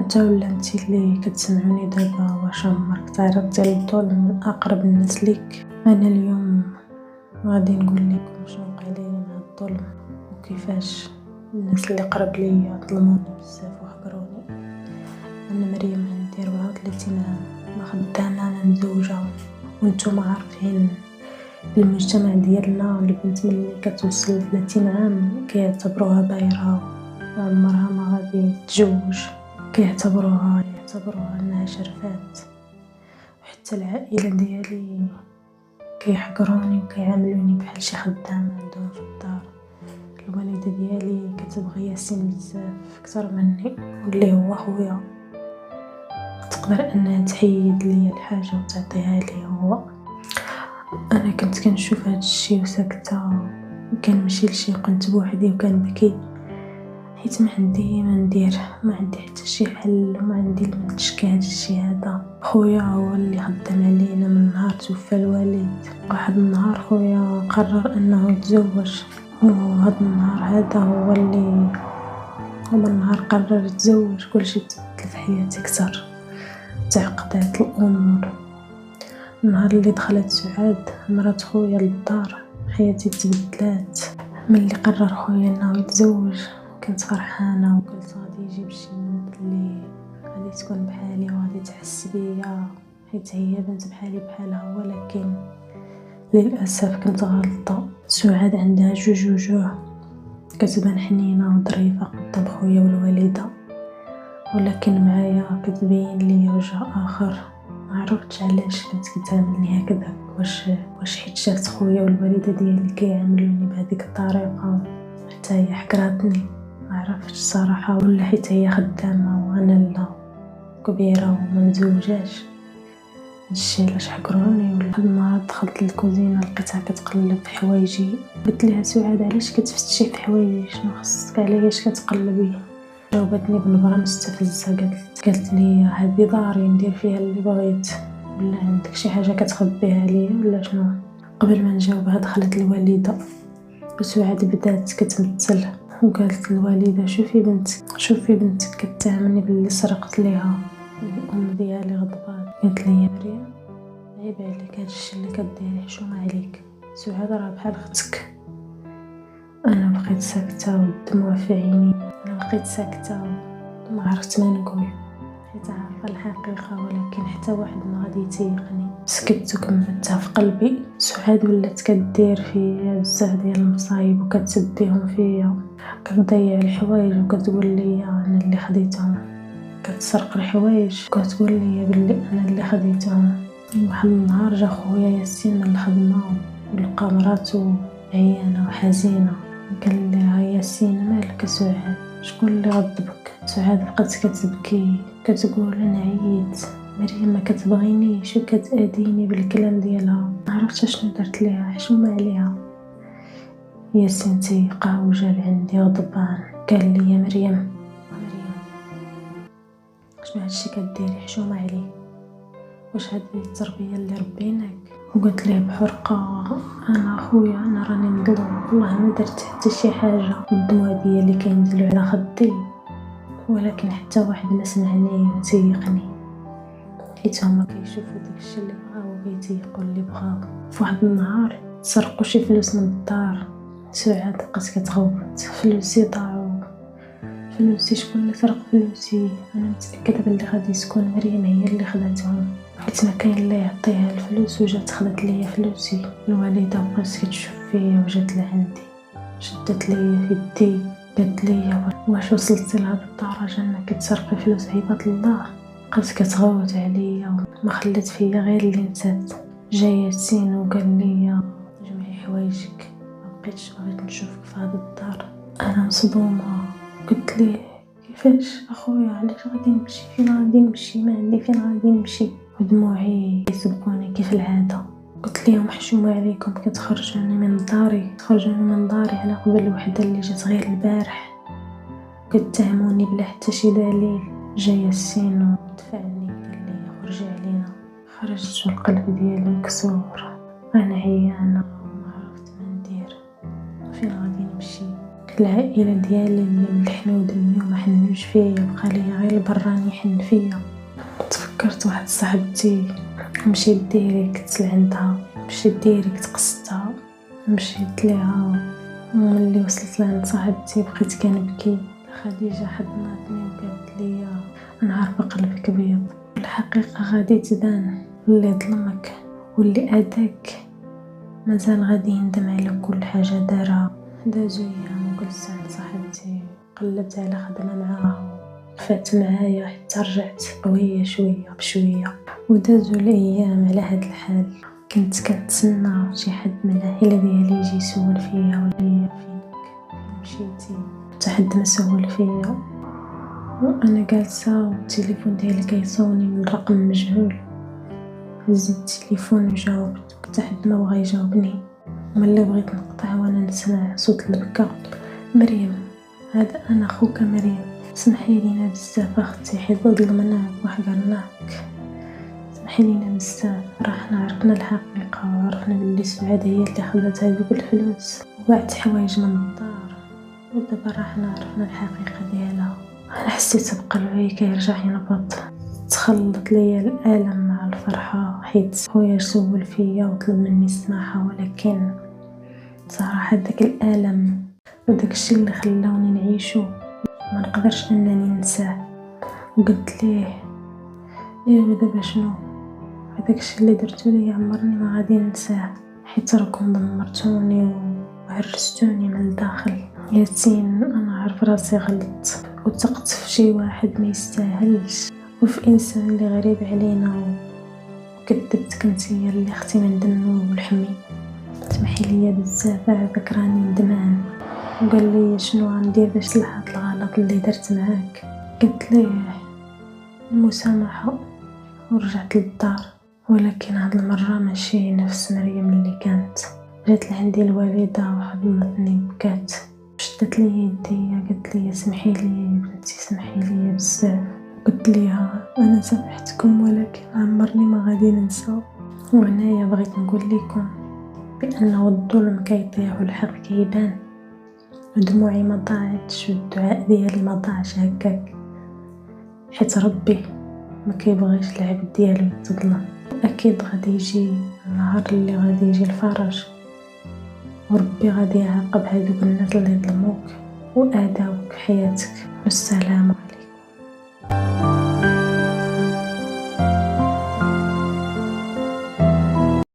انت ولا انت اللي كتسمعوني دابا، واش عمرك تعرضتي للظلم من اقرب الناس ليك؟ انا اليوم غادي نقول لكم شنو وقع لي مع الظلم وكيفاش الناس اللي قرب ليا ظلموني بزاف وحقروني. انا مريم عندي 34 عام، ما خدامه، انا مزوجه، وانتم عارفين المجتمع ديالنا البنت ملي كتوصل 30 عام كيعتبروها بايره عمرها ما غادي تتزوج، كيعتبروها انها شرفات. وحتى العائله ديالي كيحقروني وكيعاملوني بحال شي خدامه عندهم في الدار. الوالده ديالي كتبغي ياسين بزاف اكثر مني، واللي هو خويا، تقدر انها تحيد ليا الحاجه وتعطيها لي هو. انا كنت كنشوف هذا الشيء وساكته، كنمشي لشي قنت بوحدي وكنبكي، حيت ما عندي ما ندير، ما عندي حتى شي حل، وما عندي ما نشكي هذا الشيء هذا. خويا هو اللي خدام علينا من نهار توفى الوالد. واحد النهار خويا قرر انه يتزوج، وهذا النهار هذا هو النهار قرر يتزوج كلشي تبدل في حياتي اكثر، تعقدات الامور. النهار اللي دخلت سعاد مرات خويا للدار حياتي تبدلات. ملي قرر خويا انه يتزوج كنت فرحانه، وقلت غادي يجيب شي بنت اللي غادي تكون بحالي وغادي تحس بيا، حيت هي بنت بحالي بحالها. ولكن للاسف كنت غلطه. سعاد عندها جوج وجوه، كتبان حنينه وظريفه قدام خويا والوالده، ولكن معايا كتبين لي وجه اخر. ما عرفتش علاش كنت كتعاملني هكذا، واش حيت شافت خويا والوالده ديالي كيعاملوني بهذيك الطريقه حتى هي حكراتني؟ ما عرفتش صراحه، ولا حيت هي خدامه وانا لا، كبيره وما مزوجاش، هادشي علاش حكروني. ولا النهار دخلت للكوزينه لقيتها كتقلب في حوايجي، قلت لها سعاد علاش كتفتشي في حوايجي، شنو خصك، علاش كتقلبي؟ جاوبتني بنبره مستفزه، قالت لي هذه داري ندير فيها اللي بغيت، ولا عندك شي حاجه كتخبيها ليا ولا شنو؟ قبل ما نجاوبها دخلت الوالده، وسعاد بدات كتمثل وقالت الوالده شوفي بنتك كتهمني باللي سرقت ليها. الام ديالي غضبات، قالت لي يا مريم عيب عليك، هادشي اللي كديري حشومه عليك، سعاد راه بحال اختك. انا بقيت ساكته والدموع في عيني، وما عرفت ما نقول، حيت عارفه الحقيقه، ولكن حتى واحد ما غادي يتيقني. سكت وكملتها في قلبي. سعاد ولات كدير فيا بزاف ديال المصايب وكتسبيهم فيا، كتضيع الحوايج وكتقول لي انا اللي خديتهم، كتسرق الحوايج وكتقول لي باللي انا اللي خديتهم. واحد النهار جا خويا ياسين من الخدمه ولقى مراتو عيانه وحزينه، قال لها ياسين مالك سعاد، شكون اللي غضبك؟ سعاد بقات كتبكي كتقول انا عييت، مريم ما كتبغينيش وكتأذيني بالكلام ديالها، ما عرفتش شنو درت ليها، حشومه عليها. ياسين تيقه وجا لعندي غضبان، قال لي يا مريم شنو هادشي كديري، حشومه عليه، واش هذه التربيه اللي ربيناك؟ وقلت ليه بحرقه انا خويا انا راني مظلوم، والله ما درت حتى شي حاجه، الدموع ديالي كينزلوا على خدي، ولكن حتى واحد ما سمعني وتيقني، حيت هما كيشوفوا داكشي اللي بغاو وكيتيقوا اللي بغاو. فواحد النهار سرقوا شي فلوس من الدار، سعاد بقات كتغوت، فلوسي ضاعوا، فلوسي شكون اللي سرق فلوسي؟ انا متاكده بلي غادي تكون مريم هي اللي خداتهم، حيت ما كاين اللي يعطيها الفلوس وجات خدات ليا فلوسي. الوالده بقات كتشوف فيا وجات لعندي، شدت ليا في يدي، قالت لي واش وصلتي لهاد الدرجه انك كتسرقي فلوس عباد الله؟ بقات كتغوت عليا وما خلات فيا غير اللي نسات. جا ياسين وقال لي جمعي حوايجك، ما بقيتش بغيت نشوفك في هاد الدار. انا مصدومه، قلت ليه كيفاش اخويا، علاش غادي نمشي، فين غادي نمشي، ما عندي فين غادي نمشي، ودموعي يسبوني كيف العاده. قلت لهم حشومه عليكم كتخرجوني من داري على قبل وحده اللي جات غير البارح، كتهموني بلا حتى شي دليل. جا ياسين ودفعني قال لي خرجي علينا. خرجت والقلب ديالي مكسور، انا عيانه وما عرفت ما ندير، فين غادي نمشي. العائلة ديالي اللي ملحنو دمي وما حنوش فيا، بقى ليا غير البراني يحن فيا. تفكرت واحد صاحبتي، مشيت ديريكت لعندها، مشيت ديريكت قصتها، مشيت ليها وملي وصلت لعند صاحبتي بقيت كنبكي. خديجة حضناتني وقالت لي انا عارفة قلبك ابيض، الحقيقة غادي تبان، اللي ظلمك واللي اذاك مازال غادي يندم على كل حاجة دارها. دازو ايام وجلست عند صاحبتي، قلبت على خدمة معاها، فات معايا حتى رجعت وهي شوية بشوية. ودازو الايام على هاد الحال، كنت كنتسنى شي حد من العائلة ديالي يجي يسول فيا ولا فينك مشيتي، حتى حد ما سول فيا. وانا جالسة والتليفون ديالي كيصوني من رقم مجهول، هزيت التليفون وجاوبت، حتى حد ما بغى يجاوبني. ملي بغيت نقطع وانا نسمع صوت البكا، مريم هذا انا خوك مريم، سمحي لينا بزاف اختي حيت ظلمناك وحقرناك، سمحي لينا بزاف، راه حنا عرفنا الحقيقة وعرفنا بلي سعاد هي اللي خدات هذوك الفلوس وباعت حوايج من الدار، ودابا راه حنا عرفنا الحقيقة ديالها. انا حسيت بقلبي كيرجع ينبض، تخلط ليا الالم مع الفرحة حيت خويا سول فيا وطلب مني السماحة، ولكن صراحة داك الالم وداك الشيء اللي خلاوني نعيشو ما نقدرش انني ننساه. وقلت ليه ايوا دابا شنو، هذاك الشيء اللي درتو ليا عمرني ما غادي ننساه، حيت راكم دمرتوني وهرستوني من الداخل. ياسين انا عارف راسي غلط وثقت في شي واحد ما يستاهلش وفي انسان اللي غريب علينا، وكذبتك نتيا اللي اختي من دمي ولحمي. سمحي لي بزاف عافاك راني ندمان. وقال لي شنو غندير باش تصلح هاد الغلط اللي درت معاك، قلت ليه المسامحة ورجعت للدار. ولكن هاد المرة ماشي نفس مريم اللي كانت، جات لعندي الوالدة وحضنتني وبكات، شدت لي يدي قالت لي سمحي لي بنتي، سمحي لي بزاف. قلت ليها انا سامحتكم ولكن عمرني ما غادي ننسى. وهنايا بغيت نقول لكم بانه الظلم كيضيع والحق كيبان، ودموعي ما ضاعتش والدعاء ديالي ما ضاعش هكاك، حيت ربي ما كيبغيش العبد ديالو يتظلم. اكيد غادي يجي النهار اللي غادي يجي الفرج، وربي غادي يعاقب هذوك الناس اللي ظلموك واذاوك في حياتك. والسلام.